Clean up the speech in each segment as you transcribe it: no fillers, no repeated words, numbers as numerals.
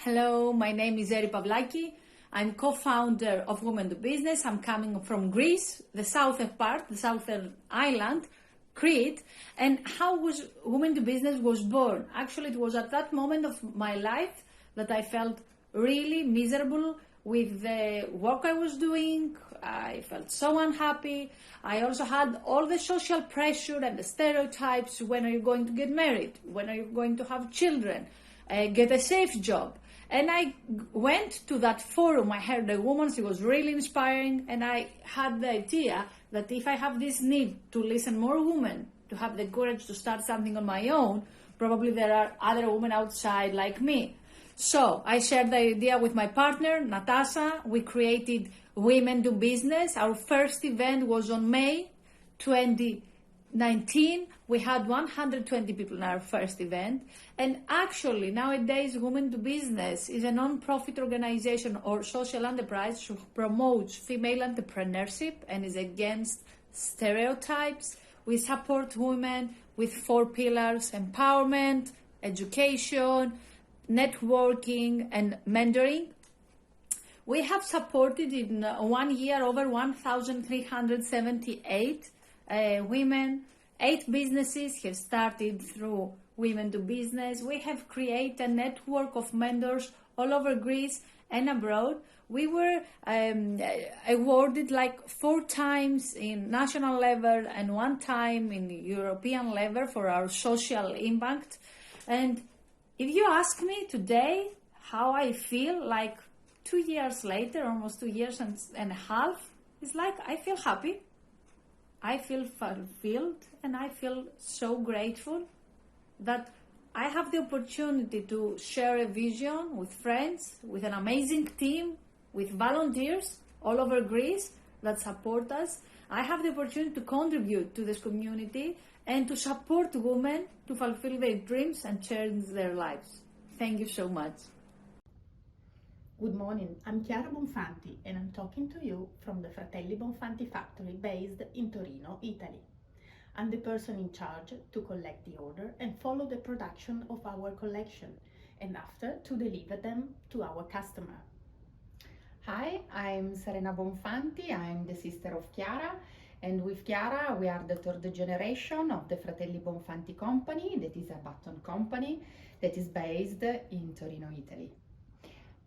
Hello, my name is Eri Pavlaki. I'm co-founder of Women Do Business. I'm coming from Greece, the southern part, the southern island, Crete. And how was Women Do Business was born? Actually, it was at that moment of my life that I felt really miserable with the work I was doing. I felt so unhappy. I also had all the social pressure and the stereotypes. When are you going to get married? When are you going to have children? Get a safe job. And I went to that forum. I heard a woman, she was really inspiring, and I had the idea that if I have this need to listen more women, to have the courage to start something on my own, probably there are other women outside like me. So I shared the idea with my partner, Natasha. We created Women Do Business. Our first event was on May 2019. We had 120 people in our first event. And actually, nowadays, Women Do Business is a non-profit organization or social enterprise who promotes female entrepreneurship and is against stereotypes. We support women with 4 pillars: empowerment, education, networking, and mentoring. We have supported in 1 year over 1,378 women. 8 businesses have started through Women Do Business. We have created a network of mentors all over Greece and abroad. We were awarded like 4 times in national level and 1 time in the European level for our social impact. And if you ask me today how I feel, like 2 years later, almost 2 years and a half, it's like I feel happy. I feel fulfilled, and I feel so grateful that I have the opportunity to share a vision with friends, with an amazing team, with volunteers all over Greece that support us. I have the opportunity to contribute to this community and to support women to fulfill their dreams and change their lives. Thank you so much. Good morning, I'm Chiara Bonfanti and I'm talking to you from the Fratelli Bonfanti factory based in Torino, Italy. I'm the person in charge to collect the order and follow the production of our collection, and after to deliver them to our customer. Hi, I'm Serena Bonfanti, I'm the sister of Chiara, and with Chiara we are the 3rd generation of the Fratelli Bonfanti company, that is a baton company that is based in Torino, Italy.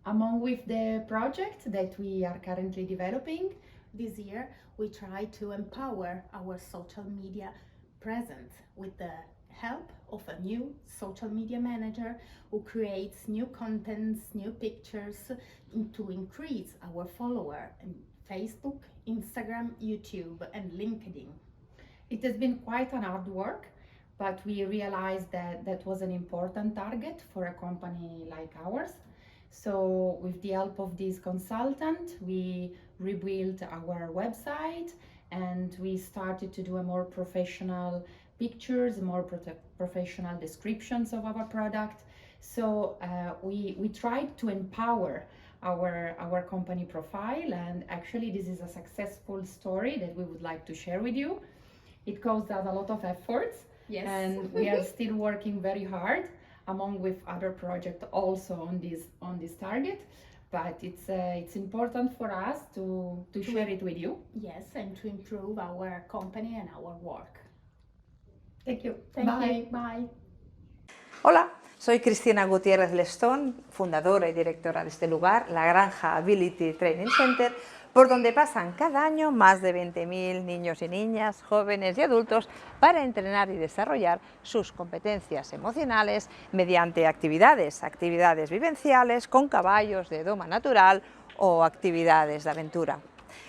Among with the project that we are currently developing, This year we try to empower our social media presence with the help of a new social media manager who creates new contents, new pictures to increase our follower in Facebook, Instagram, YouTube and LinkedIn. it has been quite an hard work, but we realized that that was an important target for a company like ours. So with the help of this consultant, we rebuilt our website and we started to do a more professional pictures, more professional descriptions of our product. So we tried to empower our company profile, and actually this is a successful story that we would like to share with you. It caused us a lot of efforts. Yes. And we are still working very hard among with other projects also on this target, but it's important for us to share it with you. Yes, and to improve our company and our work. Thank you. Thank Bye. you. Bye. Hola, soy Cristina Gutiérrez Lestón, fundadora y directora de este lugar, la Granja Ability Training Center, por donde pasan cada año más de 20.000 niños y niñas, jóvenes y adultos para entrenar y desarrollar sus competencias emocionales mediante actividades vivenciales con caballos de doma natural o actividades de aventura.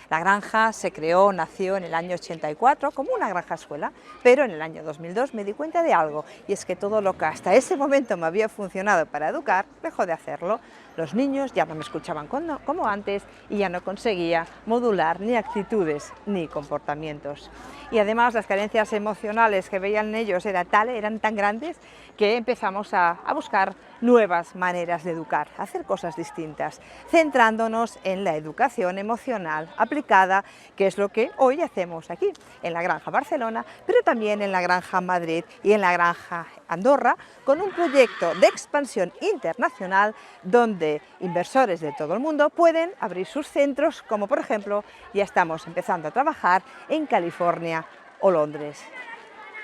La granja se nació en el año 84 como una granja escuela, pero en el año 2002 me di cuenta de algo, y es que todo lo que hasta ese momento me había funcionado para educar, dejó de hacerlo. Los niños ya no me escuchaban como antes y ya no conseguía modular ni actitudes ni comportamientos. Y además las carencias emocionales que veían en ellos eran tan grandes que empezamos a buscar nuevas maneras de educar, a hacer cosas distintas, centrándonos en la educación emocional aplicada aplicada, que es lo que hoy hacemos aquí, en la Granja Barcelona, pero también en la Granja Madrid y en la Granja Andorra, con un proyecto de expansión internacional donde inversores de todo el mundo pueden abrir sus centros, como por ejemplo ya estamos empezando a trabajar en California o Londres.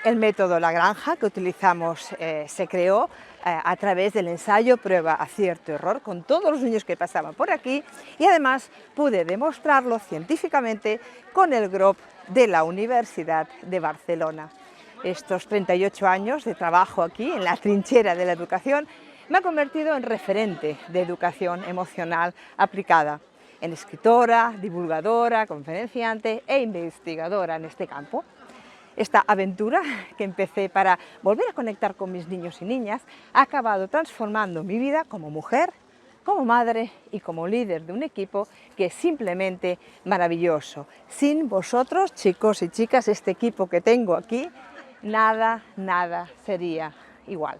El método La Granja que utilizamos se creó a través del ensayo, prueba, acierto, error con todos los niños que pasaban por aquí y además pude demostrarlo científicamente con el GROP de la Universidad de Barcelona. Estos 38 años de trabajo aquí en la trinchera de la educación me ha convertido en referente de educación emocional aplicada, en escritora, divulgadora, conferenciante e investigadora en este campo. Esta aventura que empecé para volver a conectar con mis niños y niñas ha acabado transformando mi vida como mujer, como madre y como líder de un equipo que es simplemente maravilloso. Sin vosotros, chicos y chicas, este equipo que tengo aquí, nada sería igual.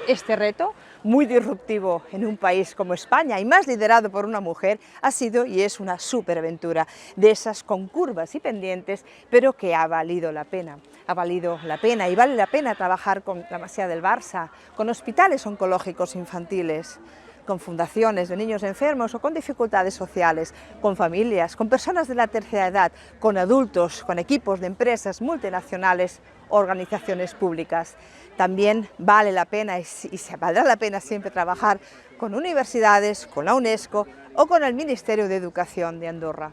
Este reto, muy disruptivo en un país como España y más liderado por una mujer, ha sido y es una superaventura, de esas con curvas y pendientes, pero que ha valido la pena. Ha valido la pena y vale la pena trabajar con la Masía del Barça, con hospitales oncológicos infantiles, con fundaciones de niños enfermos o con dificultades sociales, con familias, con personas de la tercera edad, con adultos, con equipos de empresas multinacionales, organizaciones públicas. También vale la pena y se valdrá la pena siempre trabajar con universidades, con la UNESCO o con el Ministerio de Educación de Andorra.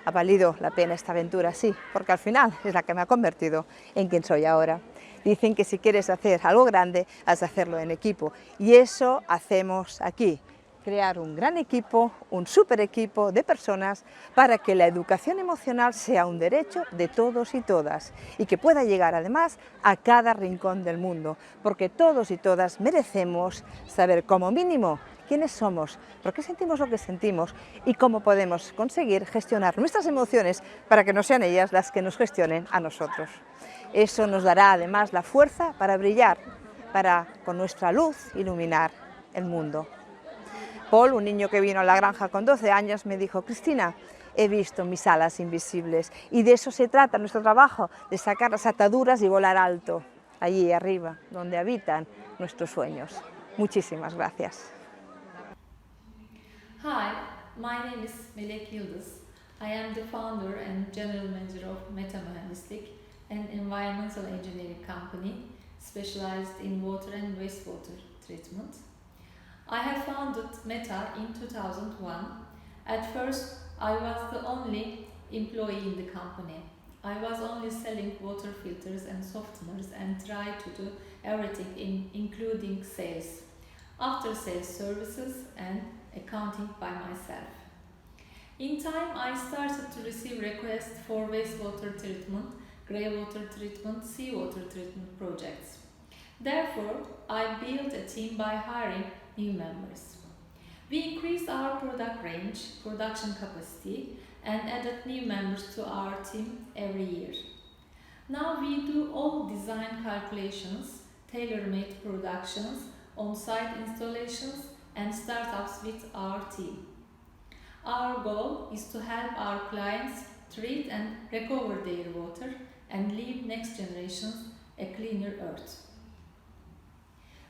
Ha valido la pena esta aventura, sí, porque al final es la que me ha convertido en quien soy ahora. Dicen que si quieres hacer algo grande, has de hacerlo en equipo. Y eso hacemos aquí, crear un gran equipo, un super equipo de personas para que la educación emocional sea un derecho de todos y todas y que pueda llegar además a cada rincón del mundo, porque todos y todas merecemos saber como mínimo quiénes somos, por qué sentimos lo que sentimos y cómo podemos conseguir gestionar nuestras emociones para que no sean ellas las que nos gestionen a nosotros. Eso nos dará además la fuerza para brillar, para con nuestra luz iluminar el mundo. Paul, un niño que vino a la granja con 12 años, me dijo: Cristina, he visto mis alas invisibles y de eso se trata nuestro trabajo, de sacar las ataduras y volar alto, allí arriba, donde habitan nuestros sueños. Muchísimas gracias. Hi, my name is Melek Yıldız. I am the founder and general manager of Meta Mühendislik, an environmental engineering company specialized in water and wastewater treatment. I have founded Meta in 2001. At first, I was the only employee in the company. I was only selling water filters and softeners and tried to do everything including sales, after sales services and accounting by myself. In time, I started to receive requests for wastewater treatment, greywater treatment, seawater treatment projects. Therefore, I built a team by hiring new members. We increased our product range, production capacity, and added new members to our team every year. Now we do all design calculations, tailor-made productions, on-site installations, and startups with our team. Our goal is to help our clients treat and recover their water and leave next generations a cleaner earth.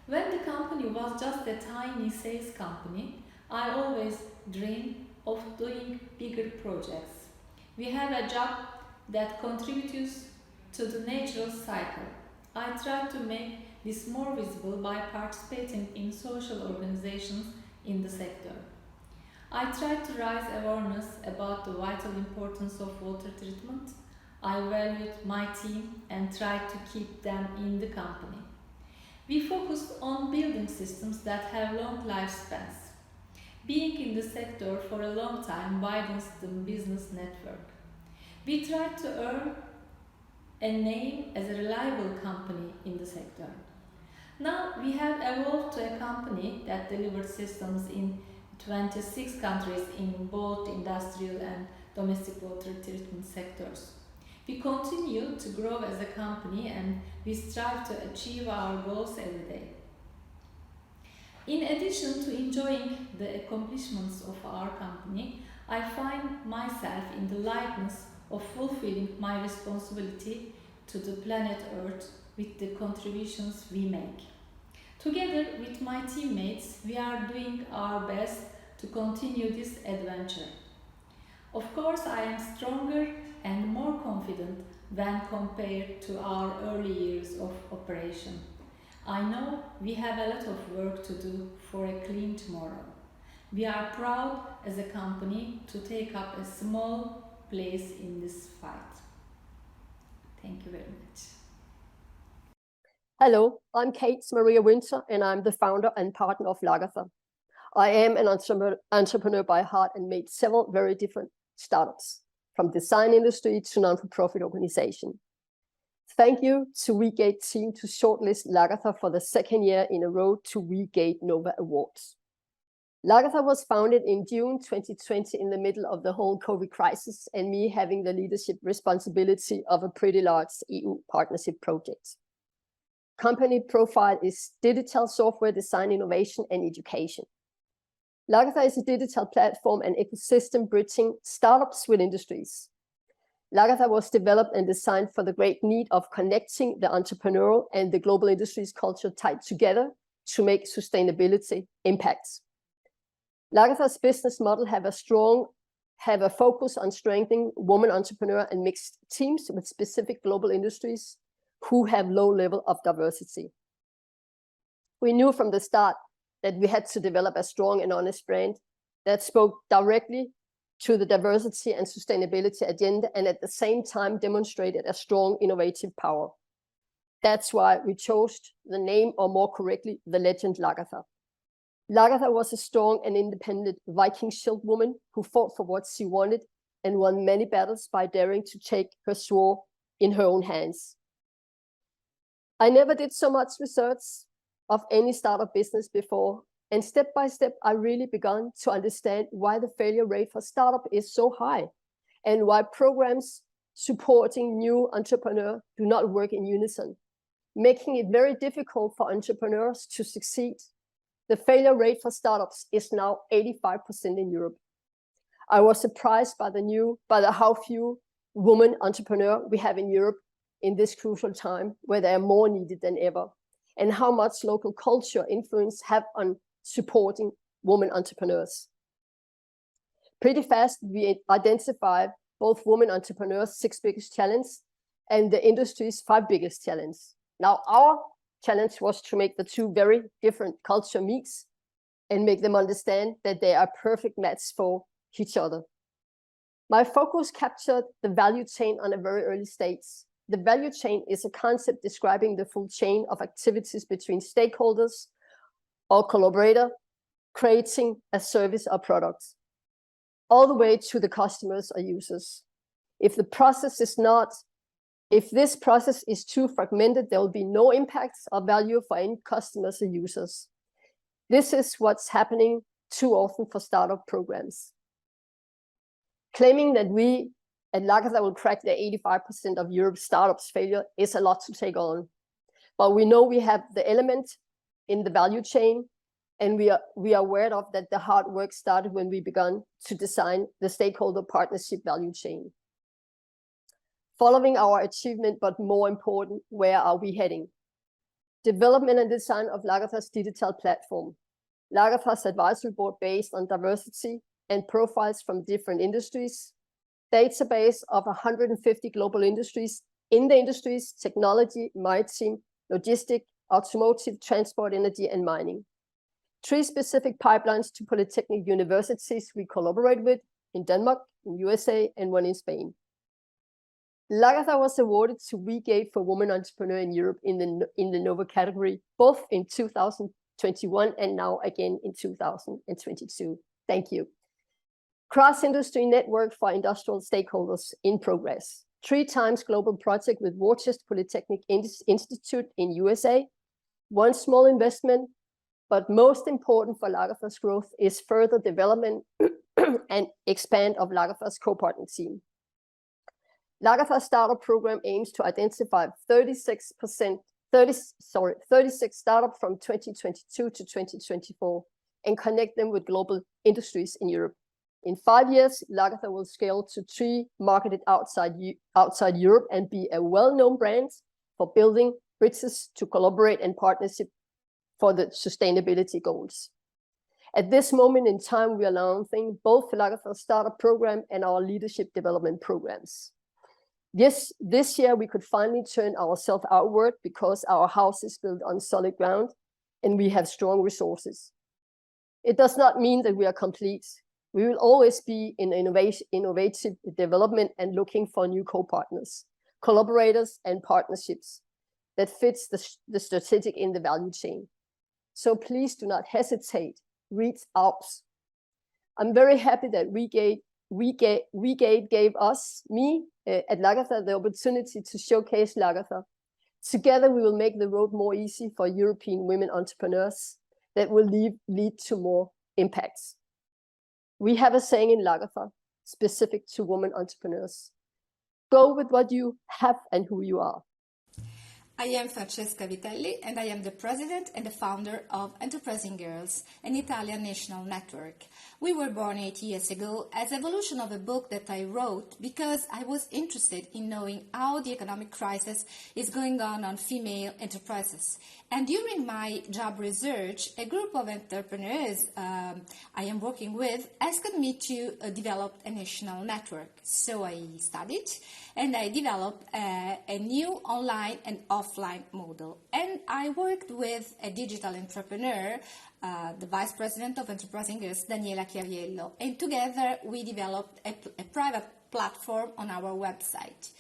When the company was just a tiny sales company, I always dreamed of doing bigger projects. We have a job that contributes to the natural cycle. I try to make this more visible by participating in social organizations in the sector. I try to raise awareness about the vital importance of water treatment. I valued my team and tried to keep them in the company. We focused on building systems that have long lifespans. Being in the sector for a long time widens the business network. We tried to earn a name as a reliable company in the sector. Now we have evolved to a company that delivers systems in 26 countries in both industrial and domestic water treatment sectors. We continue to grow as a company and we strive to achieve our goals every day. In addition to enjoying the accomplishments of our company, I find myself in the lightness of fulfilling my responsibility to the planet Earth with the contributions we make. Together with my teammates, we are doing our best to continue this adventure. Of course, I am stronger and more confident when compared to our early years of operation. I know we have a lot of work to do for a clean tomorrow. We are proud as a company to take up a small place in this fight. Thank you very much. Hello, I'm Kate Maria Winter, and I'm the founder and partner of Lagertha. I am an entrepreneur by heart and made several very different startups, from design industry to non-for-profit organization. Thank you to WeGate team to shortlist Lagertha for the second year in a row to WeGate Nova Awards. Lagertha was founded in June 2020 in the middle of the whole COVID crisis, and me having the leadership responsibility of a pretty large EU partnership project. Company profile is digital software design, innovation, and education. Lagertha is a digital platform and ecosystem bridging startups with industries. Lagertha was developed and designed for the great need of connecting the entrepreneurial and the global industries culture tied together to make sustainability impacts. Lagertha's business model have a focus on strengthening women entrepreneur and mixed teams with specific global industries who have low level of diversity. We knew from the start that we had to develop a strong and honest brand that spoke directly to the diversity and sustainability agenda, and at the same time demonstrated a strong innovative power. That's why we chose the name, or more correctly, the legend Lagertha. Lagertha was a strong and independent Viking shield woman who fought for what she wanted and won many battles by daring to take her sword in her own hands. I never did so much research of any startup business before, and step by step, I really began to understand why the failure rate for startup is so high, and why programs supporting new entrepreneurs do not work in unison, making it very difficult for entrepreneurs to succeed. The failure rate for startups is now 85% in Europe. I was surprised by how few women entrepreneurs we have in Europe in this crucial time, where they are more needed than ever, and how much local culture influence have on supporting women entrepreneurs. Pretty fast, we identified both women entrepreneurs' 6 biggest challenges and the industry's 5 biggest challenges. Now, our challenge was to make the 2 very different culture meets and make them understand that they are a perfect match for each other. My focus captured the value chain on a very early stage. The value chain is a concept describing the full chain of activities between stakeholders or collaborators creating a service or product, all the way to the customers or users. If this process is too fragmented, there will be no impact or value for any customers or users. This is what's happening too often for startup programs. Claiming that we at Lagertha will crack the 85% of Europe's startups failure is a lot to take on. But we know we have the element in the value chain, and we are aware of that the hard work started when we began to design the stakeholder partnership value chain. Following our achievement, but more important, where are we heading? Development and design of Lagertha's digital platform. Lagertha's advisory board based on diversity and profiles from different industries. Database of 150 global industries in the industries: technology, maritime, logistics, automotive, transport, energy, and mining. 3 specific pipelines to polytechnic universities we collaborate with in Denmark, in USA, and 1 in Spain. Lagertha was awarded to WeGate for Women Entrepreneur in Europe in the Nova category, both in 2021 and now again in 2022. Thank you. Cross-industry network for industrial stakeholders in progress. 3 times global project with Worcester Polytechnic Institute in USA. 1 small investment, but most important for Lagertha's growth is further development and expand of Lagertha's co-partner team. Lagertha's startup program aims to identify 36 startups from 2022 to 2024 and connect them with global industries in Europe. In 5 years, Lagertha will scale to 3 marketed outside Europe and be a well-known brand for building bridges to collaborate and partnership for the sustainability goals. At this moment in time, we are launching both Lagertha Startup Program and our Leadership Development Programs. Yes, this year we could finally turn ourselves outward because our house is built on solid ground and we have strong resources. It does not mean that we are complete. We will always be in innovative development and looking for new co-partners, collaborators, and partnerships that fits the strategic in the value chain. So please do not hesitate, reach out. I'm very happy that WeGate gave me at Lagertha, the opportunity to showcase Lagertha. Together, we will make the road more easy for European women entrepreneurs that will lead to more impacts. We have a saying in Lagertha, specific to women entrepreneurs. Go with what you have and who you are. I am Francesca Vitelli and I am the president and the founder of Enterprising Girls, an Italian national network. We were born 8 years ago as evolution of a book that I wrote because I was interested in knowing how the economic crisis is going on female enterprises. And during my job research, a group of entrepreneurs I am working with asked me to develop a national network. So I studied and I developed a new online and offline model. And I worked with a digital entrepreneur, the vice president of Enterprising Girls, Daniela Chiaviello. And together we developed a private platform on our website.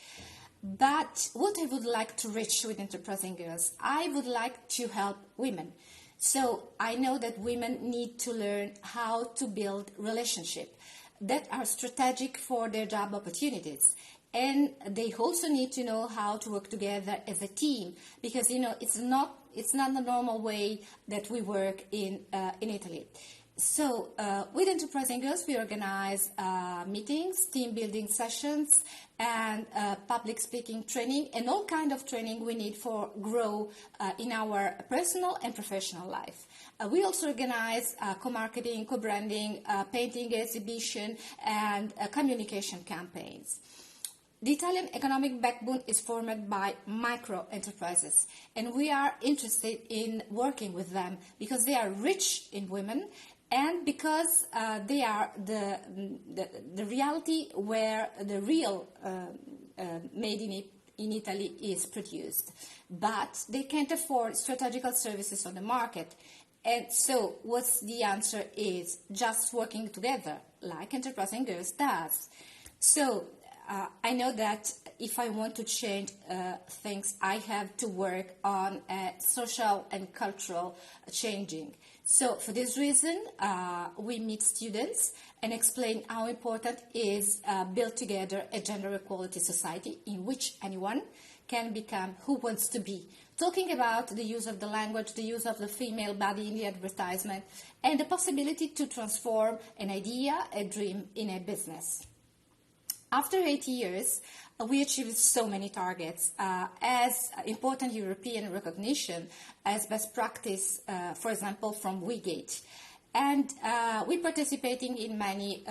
But what I would like to reach with Enterprising Girls, I would like to help women. So I know that women need to learn how to build relationships that are strategic for their job opportunities. And they also need to know how to work together as a team, because it's not the normal way that we work in Italy. So with Enterprising Girls, we organize meetings, team building sessions, and public speaking training, and all kind of training we need for grow in our personal and professional life. We also organize co-marketing, co-branding, painting exhibition, and communication campaigns. The Italian economic backbone is formed by micro enterprises, and we are interested in working with them because they are rich in women and because they are the reality where the real made in Italy is produced. But they can't afford strategical services on the market. And so what's the answer is just working together, like Enterprising Girls does. So I know that if I want to change things, I have to work on social and cultural changing. So for this reason, we meet students and explain how important is build together a gender equality society in which anyone can become who wants to be. Talking about the use of the language, the use of the female body in the advertisement, and the possibility to transform an idea, a dream, in a business. After 8 years, we achieved so many targets, as important European recognition as best practice, for example, from WeGate. And we're participating in many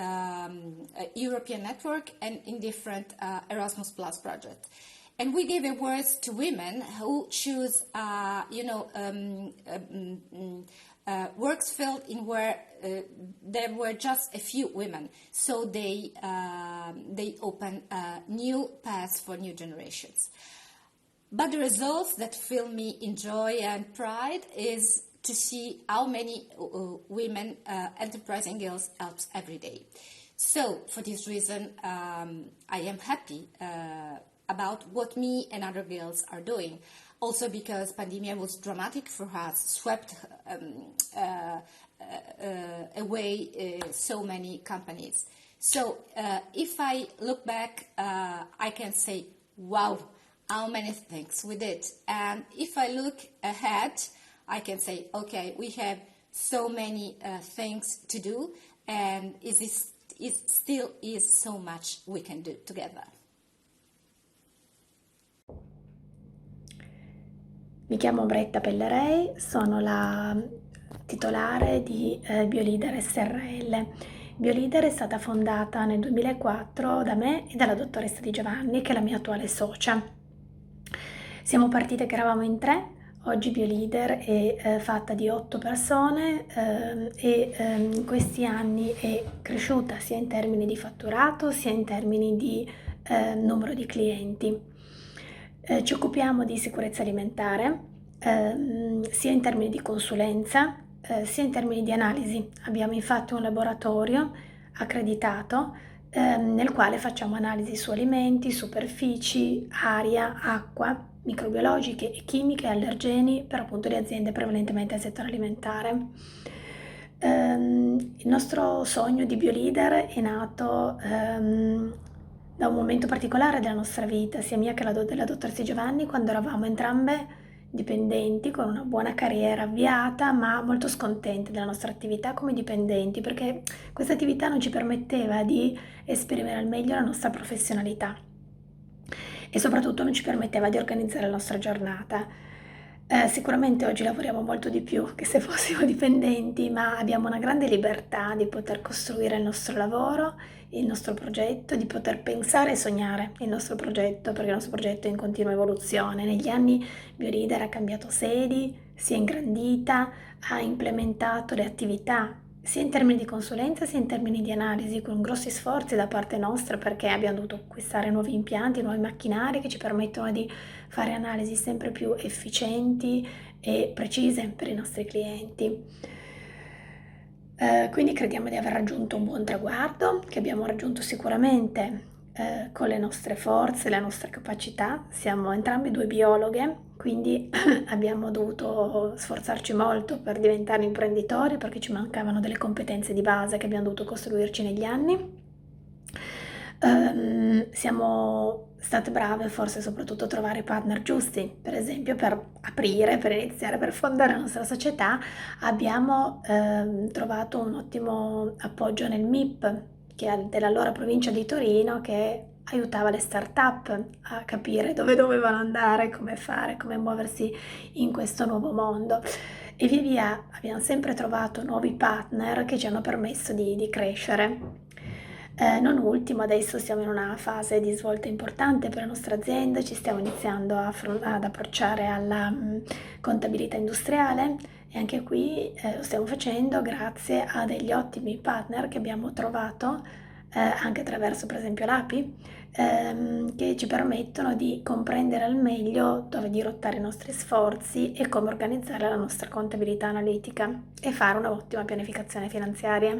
European network and in different Erasmus Plus projects. And we gave awards to women who choose, works field in where there were just a few women. So they open new paths for new generations. But the results that fill me in joy and pride is to see how many women Enterprising Girls helps every day. So for this reason, I am happy about what me and other girls are doing. Also because pandemia was dramatic for us, swept away so many companies. So if I look back, I can say, wow, how many things we did. And if I look ahead, I can say, okay, we have so many things to do, and it still is so much we can do together. Mi chiamo Bretta Pellerei, sono la titolare di BioLeader SRL BioLeader è stata fondata nel 2004 da me e dalla dottoressa Di Giovanni, che è la mia attuale socia. Siamo partite che eravamo in 3, oggi BioLeader è fatta di 8 persone in questi anni è cresciuta sia in termini di fatturato sia in termini di numero di clienti. Ci occupiamo di sicurezza alimentare, sia in termini di consulenza, sia in termini di analisi. Abbiamo infatti un laboratorio accreditato nel quale facciamo analisi su alimenti, superfici, aria, acqua, microbiologiche e chimiche e allergeni per appunto le aziende prevalentemente del settore alimentare. Il nostro sogno di BioLeader è nato da un momento particolare della nostra vita, sia mia che della dottoressa Giovanni, quando eravamo entrambe dipendenti con una buona carriera avviata, ma molto scontente della nostra attività come dipendenti, perché questa attività non ci permetteva di esprimere al meglio la nostra professionalità e soprattutto non ci permetteva di organizzare la nostra giornata. Sicuramente oggi lavoriamo molto di più che se fossimo dipendenti, ma abbiamo una grande libertà di poter costruire il nostro lavoro, il nostro progetto, di poter pensare e sognare il nostro progetto, perché il nostro progetto è in continua evoluzione. Negli anni BioLeader ha cambiato sedi, si è ingrandita, ha implementato le attività sia in termini di consulenza sia in termini di analisi, con grossi sforzi da parte nostra, perché abbiamo dovuto acquistare nuovi impianti, nuovi macchinari che ci permettono di fare analisi sempre più efficienti e precise per i nostri clienti. Quindi crediamo di aver raggiunto un buon traguardo, che abbiamo raggiunto sicuramente con le nostre forze, le nostre capacità. Siamo entrambe 2 biologhe, quindi abbiamo dovuto sforzarci molto per diventare imprenditori, perché ci mancavano delle competenze di base che abbiamo dovuto costruirci negli anni. Siamo state brave forse soprattutto a trovare i partner giusti, per esempio per aprire, per iniziare, per fondare la nostra società abbiamo trovato un ottimo appoggio nel MIP, che è dell'allora provincia di Torino, che aiutava le start-up a capire dove dovevano andare, come fare, come muoversi in questo nuovo mondo. E via via abbiamo sempre trovato nuovi partner che ci hanno permesso di crescere. Non ultimo, adesso siamo in una fase di svolta importante per la nostra azienda, ci stiamo iniziando ad approcciare alla contabilità industriale e anche qui lo stiamo facendo grazie a degli ottimi partner che abbiamo trovato anche attraverso per esempio l'API, che ci permettono di comprendere al meglio dove dirottare i nostri sforzi e come organizzare la nostra contabilità analitica e fare un'ottima pianificazione finanziaria.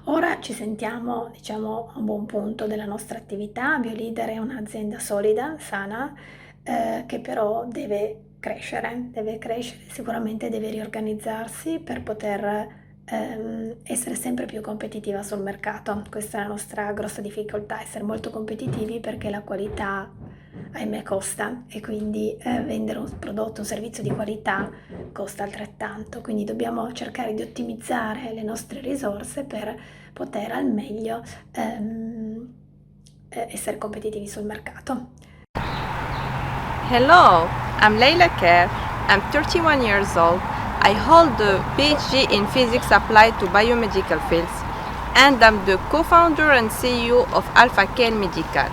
Ora ci sentiamo, diciamo, a un buon punto della nostra attività. BioLeader è un'azienda solida, sana, che però deve crescere, sicuramente deve riorganizzarsi per poter essere sempre più competitiva sul mercato. Questa è la nostra grossa difficoltà, essere molto competitivi, perché la qualità ahimè costa e quindi vendere un prodotto, un servizio di qualità costa altrettanto, quindi dobbiamo cercare di ottimizzare le nostre risorse per poter al meglio essere competitivi sul mercato. Hello, I'm Leila Kerr. I'm 31 years old. I hold a PhD in physics applied to biomedical fields, and I'm the co-founder and CEO of Alpha Ken Medical.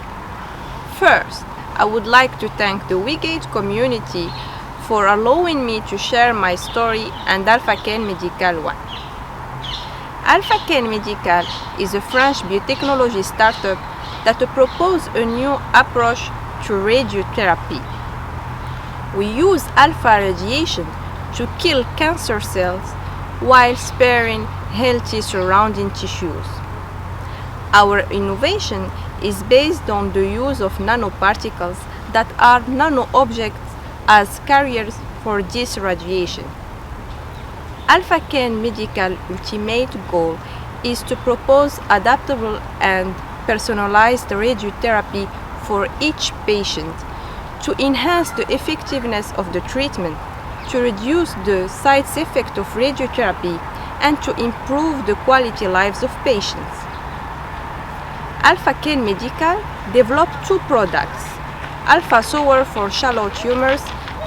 First, I would like to thank the WeGate community for allowing me to share my story and Alpha Ken Medical one. Alpha Ken Medical is a French biotechnology startup that proposes a new approach to radiotherapy. We use alpha radiation to kill cancer cells while sparing healthy surrounding tissues. Our innovation is based on the use of nanoparticles that are nano-objects as carriers for this radiation. Alpha Ken Medical ultimate goal is to propose adaptable and personalized radiotherapy for each patient, to enhance the effectiveness of the treatment, to reduce the side effects of radiotherapy, and to improve the quality lives of patients. Alpha Ken Medical developed 2 products, Alpha Sour for shallow tumors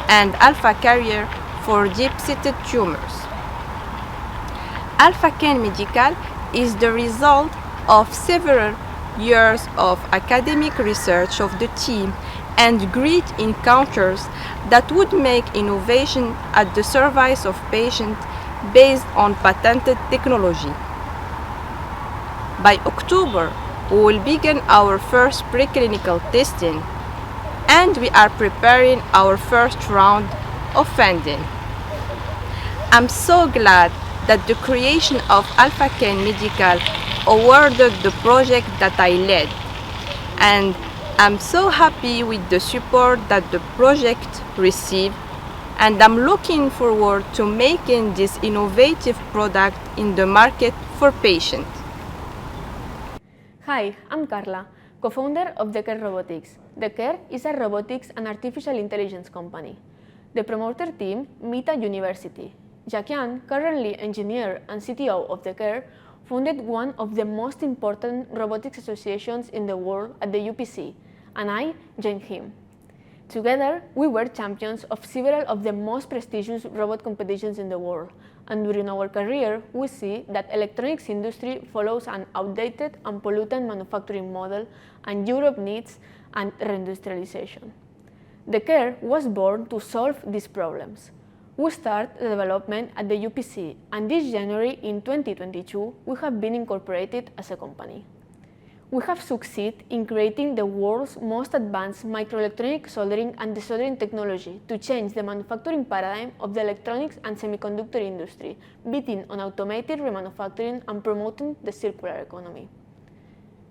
and Alpha Carrier for deep-seated tumors. Alpha Ken Medical is the result of several years of academic research of the team and great encounters that would make innovation at the service of patients based on patented technology. By October, we will begin our first preclinical testing, and we are preparing our first round of funding. I'm so glad that the creation of Alpha Ken Medical awarded the project that I led, and I'm so happy with the support that the project received, and I'm looking forward to making this innovative product in the market for patients. Hi, I'm Carla, co-founder of The Care Robotics. The Care is a robotics and artificial intelligence company. The promoter team meet at university. Jacquian, currently engineer and CTO of The Care, founded one of the most important robotics associations in the world at the UPC, and I joined him. Together, we were champions of several of the most prestigious robot competitions in the world, and during our career, we see that electronics industry follows an outdated and pollutant manufacturing model, and Europe needs an reindustrialization. The Care was born to solve these problems. We started the development at the UPC, and this January in 2022, we have been incorporated as a company. We have succeeded in creating the world's most advanced microelectronic soldering and desoldering technology to change the manufacturing paradigm of the electronics and semiconductor industry, betting on automated remanufacturing and promoting the circular economy.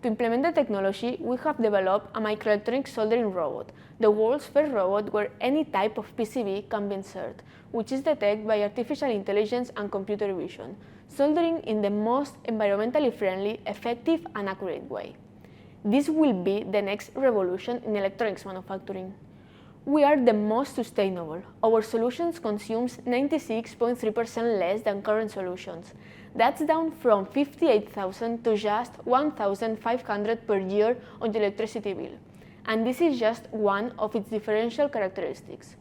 To implement the technology, we have developed a microelectronic soldering robot, the world's first robot where any type of PCB can be inserted, which is detected by artificial intelligence and computer vision, soldering in the most environmentally friendly, effective, and accurate way. This will be the next revolution in electronics manufacturing. We are the most sustainable. Our solutions consume 96.3% less than current solutions. That's down from 58,000 to just 1,500 per year on the electricity bill. And this is just one of its differential characteristics.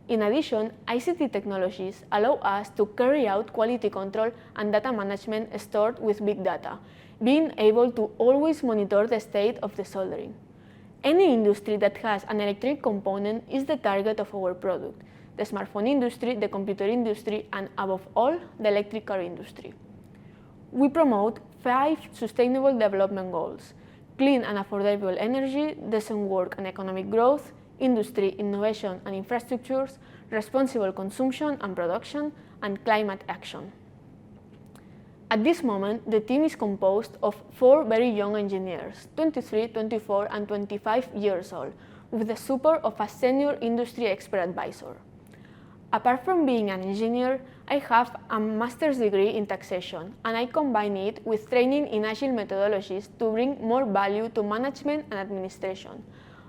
In addition, ICT technologies allow us to carry out quality control and data management stored with big data, being able to always monitor the state of the soldering. Any industry that has an electronic component is the target of our product: the smartphone industry, the computer industry, and above all, the electric car industry. We promote 5 sustainable development goals: clean and affordable energy, decent work and economic growth, industry, innovation and infrastructures, responsible consumption and production, and climate action. At this moment, the team is composed of 4 very young engineers, 23, 24, and 25 years old, with the support of a senior industry expert advisor. Apart from being an engineer, I have a master's degree in taxation, and I combine it with training in agile methodologies to bring more value to management and administration.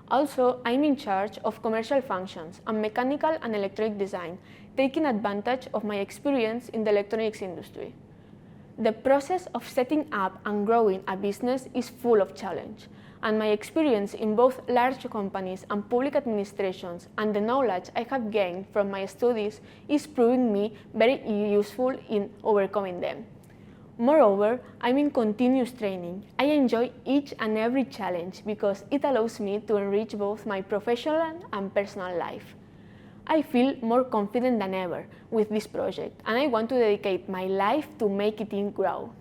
Also, I'm in charge of commercial functions and mechanical and electronic design, taking advantage of my experience in the electronics industry. The process of setting up and growing a business is full of challenge, and my experience in both large companies and public administrations and the knowledge I have gained from my studies is proving me very useful in overcoming them. Moreover, I'm in continuous training. I enjoy each and every challenge because it allows me to enrich both my professional and personal life. I feel more confident than ever with this project, and I want to dedicate my life to make it grow.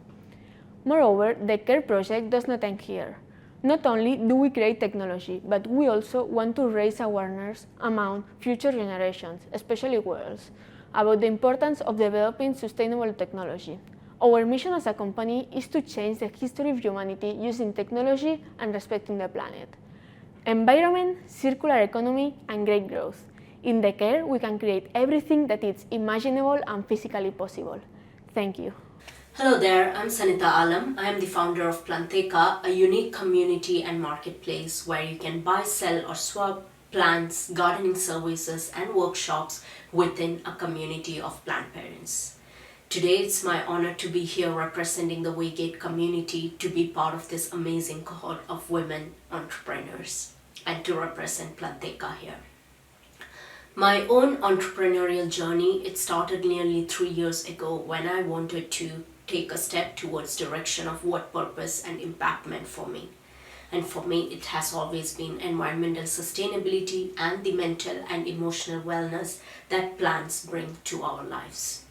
Moreover, the CARE project does not end here. Not only do we create technology, but we also want to raise awareness among future generations, especially girls, about the importance of developing sustainable technology. Our mission as a company is to change the history of humanity using technology and respecting the planet. Environment, circular economy, and great growth. In the CARE, we can create everything that is imaginable and physically possible. Thank you. Hello there, I'm Sanita Alam. I am the founder of Planteca, a unique community and marketplace where you can buy, sell, or swap plants, gardening services, and workshops within a community of plant parents. Today, it's my honor to be here representing the Waygate community, to be part of this amazing cohort of women entrepreneurs, and to represent Planteca here. My own entrepreneurial journey, it started nearly 3 years ago when I wanted to take a step towards direction of what purpose and impact meant for me. And for me, it has always been environmental sustainability and the mental and emotional wellness that plants bring to our lives.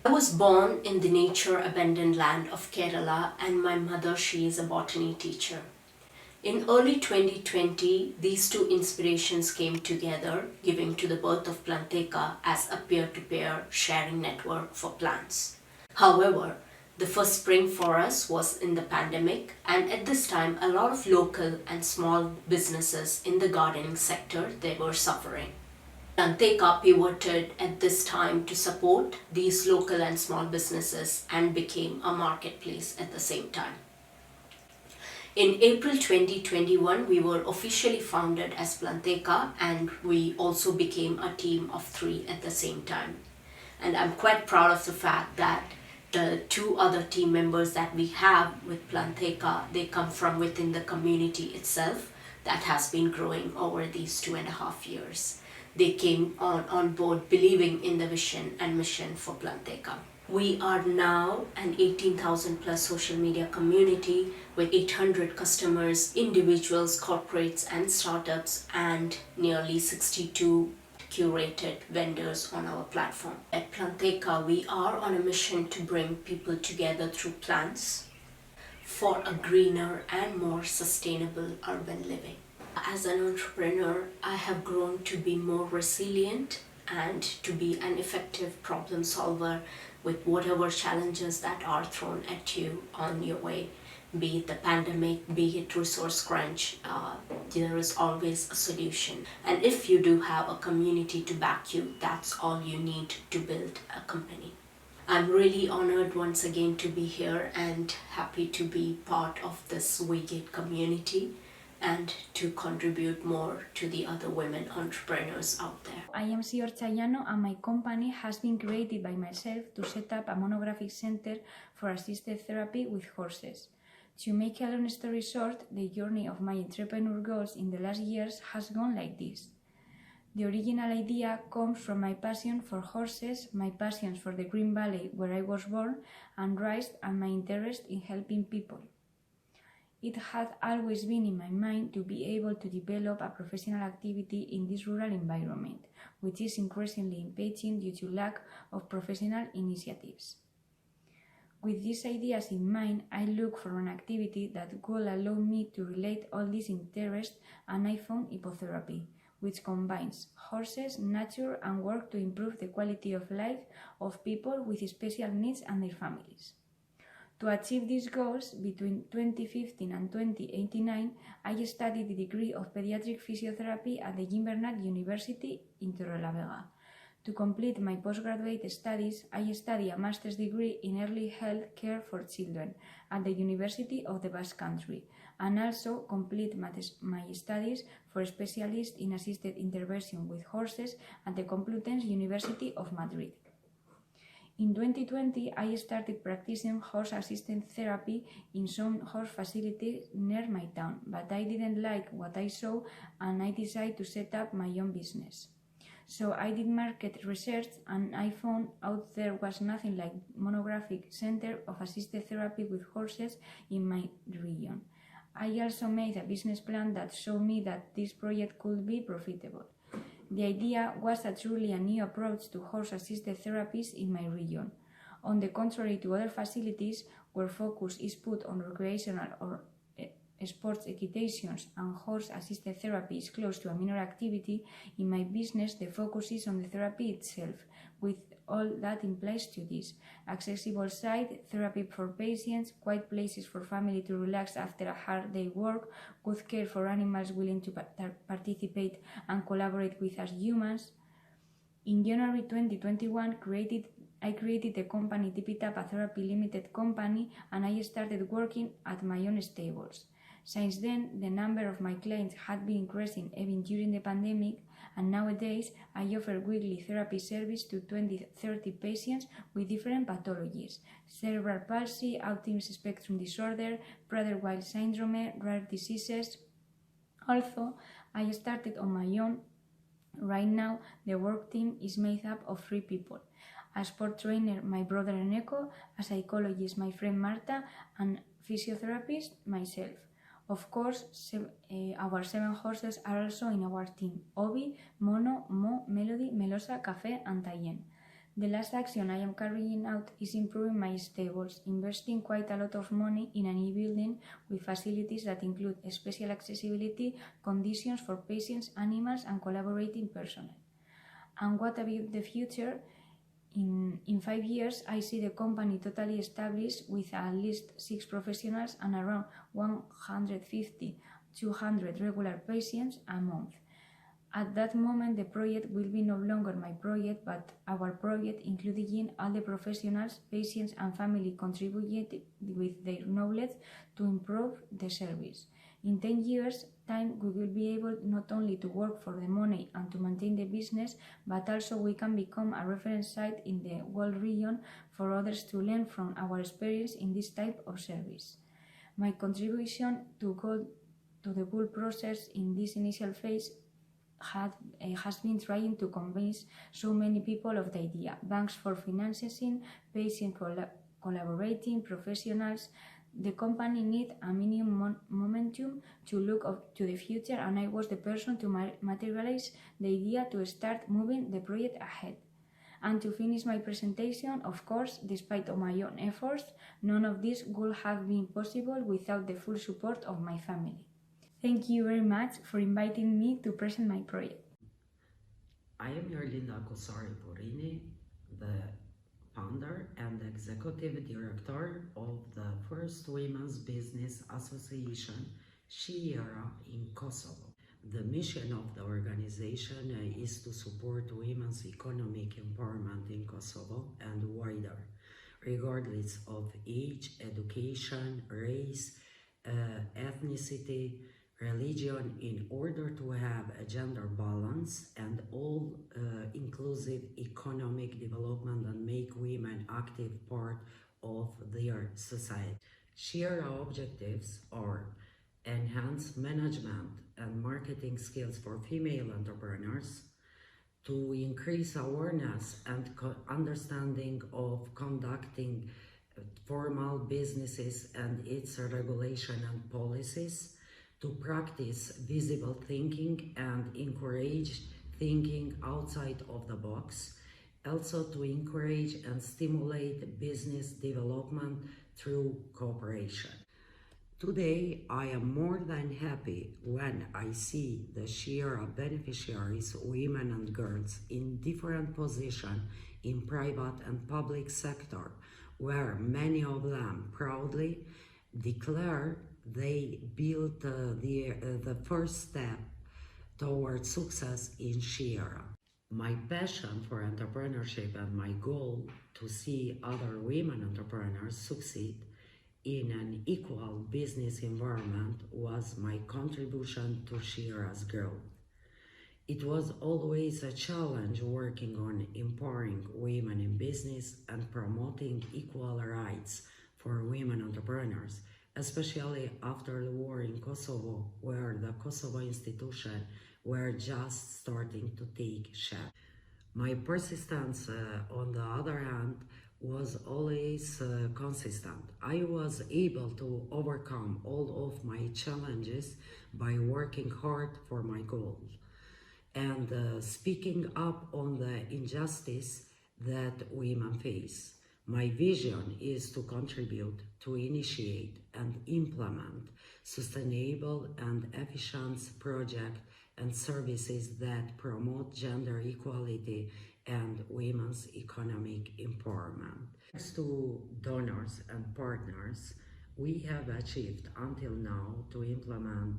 I was born in the nature abandoned land of Kerala, and my mother, she is a botany teacher. In early 2020, these two inspirations came together, giving to the birth of Planteka as a peer-to-peer sharing network for plants. However, the first spring for us was in the pandemic, and at this time, a lot of local and small businesses in the gardening sector, they were suffering. Planteka pivoted at this time to support these local and small businesses and became a marketplace at the same time. In April 2021, we were officially founded as Planteka, and we also became a team of 3 at the same time. And I'm quite proud of the fact that the 2 other team members that we have with Planteka, they come from within the community itself that has been growing over these 2.5 years. They came on board believing in the vision and mission for Planteka. We are now an 18,000 plus social media community with 800 customers, individuals, corporates and startups, and nearly 62 curated vendors on our platform. At Planteka, we are on a mission to bring people together through plants for a greener and more sustainable urban living. As an entrepreneur, I have grown to be more resilient and to be an effective problem solver with whatever challenges that are thrown at you on your way. Be it the pandemic, be it resource crunch, there is always a solution. And if you do have a community to back you, that's all you need to build a company. I'm really honored once again to be here and happy to be part of this WeGate community and to contribute more to the other women entrepreneurs out there. I am Sior Chayano, and my company has been created by myself to set up a monographic center for assisted therapy with horses. To make a long story short, the journey of my entrepreneur goals in the last years has gone like this. The original idea comes from my passion for horses, my passion for the Green Valley where I was born and raised, and my interest in helping people. It had always been in my mind to be able to develop a professional activity in this rural environment, which is increasingly impeding due to lack of professional initiatives. With these ideas in mind, I look for an activity that will allow me to relate all these interests, and I found hippotherapy, which combines horses, nature, and work to improve the quality of life of people with special needs and their families. To achieve these goals, between 2015 and 2018, I studied the degree of pediatric physiotherapy at the Jean Bernat University in Torrelavega. To complete my postgraduate studies, I studied a master's degree in early health care for children at the University of the Basque Country, and also complete my studies for a specialist in assisted intervention with horses at the Complutense University of Madrid. In 2020, I started practicing horse-assisted therapy in some horse facilities near my town, but I didn't like what I saw, and I decided to set up my own business. So I did market research, and I found out there was nothing like monographic center of assisted therapy with horses in my region. I also made a business plan that showed me that this project could be profitable. The idea was truly a new approach to horse-assisted therapies in my region. On the contrary to other facilities where focus is put on recreational or sports equitations and horse-assisted therapy is close to a minor activity, in my business the focus is on the therapy itself, with all that implies to this: accessible site, therapy for patients, quiet places for family to relax after a hard day work, good care for animals willing to participate and collaborate with us humans. In January 2021, I created the company Tipitapa Therapy Limited Company, and I started working at my own stables. Since then, the number of my clients had been increasing even during the pandemic, and nowadays I offer weekly therapy service to 20-30 patients with different pathologies: cerebral palsy, autism spectrum disorder, Prader-Willi syndrome, rare diseases. Also, I started on my own Right now, the work team is made up of 3 people: a sport trainer, my brother Eneko, a psychologist, my friend Marta, and physiotherapist, myself. Of course, our 7 horses are also in our team: Obi, Mono, Mo, Melody, Melosa, Café, and Tayen. The last action I am carrying out is improving my stables, investing quite a lot of money in a new building with facilities that include special accessibility conditions for patients, animals, and collaborating personnel. And what about the future? In 5 years, I see the company totally established with at least 6 professionals and around 150-200 regular patients a month. At that moment, the project will be no longer my project, but our project, including all the professionals, patients, and family contributed with their knowledge to improve the service. In 10 years' time, we will be able not only to work for the money and to maintain the business, but also we can become a reference site in the whole region for others to learn from our experience in this type of service. My contribution to the whole process in this initial phase has been trying to convince so many people of the idea: banks for financing, patient collaborating, professionals. The company need a minimum momentum to look up to the future, and I was the person to materialize the idea to start moving the project ahead. And to finish my presentation, of course, despite of my own efforts, none of this would have been possible without the full support of my family. Thank you very much for inviting me to present my project. I am Linda Kosari Porini, the founder and executive director of the first Women's Business Association, Shiera, in Kosovo. The mission of the organization is to support women's economic empowerment in Kosovo and wider, regardless of age, education, race, ethnicity, religion, in order to have a gender balance and all inclusive economic development and make women active part of their society. Shiera objectives are enhance management and marketing skills for female entrepreneurs, to increase awareness and understanding of conducting formal businesses and its regulation and policies, to practice visible thinking and encourage thinking outside of the box, also to encourage and stimulate business development through cooperation. Today, I am more than happy when I see the Shiera beneficiaries, women and girls, in different positions in private and public sector, where many of them proudly declare they built the first step towards success in Shiera. My passion for entrepreneurship and my goal to see other women entrepreneurs succeed in an equal business environment was my contribution to Shiera's growth. It was always a challenge working on empowering women in business and promoting equal rights for women entrepreneurs, especially after the war in Kosovo, where the Kosovo institutions were just starting to take shape. My persistence, on the other hand, was always consistent. I was able to overcome all of my challenges by working hard for my goals and speaking up on the injustice that women face. My vision is to contribute to initiate and implement sustainable and efficient projects and services that promote gender equality and women's economic empowerment. Thanks to donors and partners, we have achieved until now to implement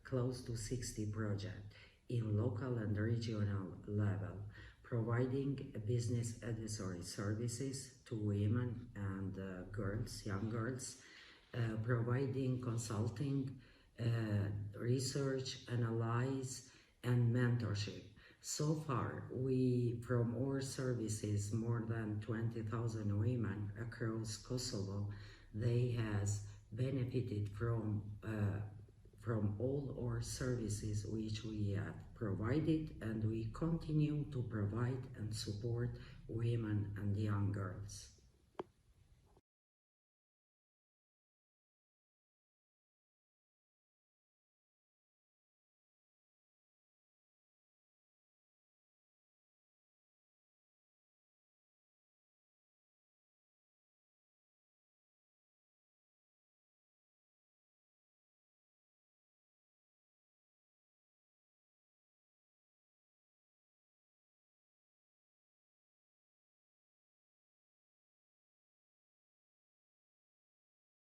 close to 60 projects in local and regional level, providing business advisory services to women and girls, young girls, providing consulting, research, analysis, and mentorship. So far, from our services, more than 20,000 women across Kosovo, they has benefited from all our services which we have provided and we continue to provide and support women and young girls.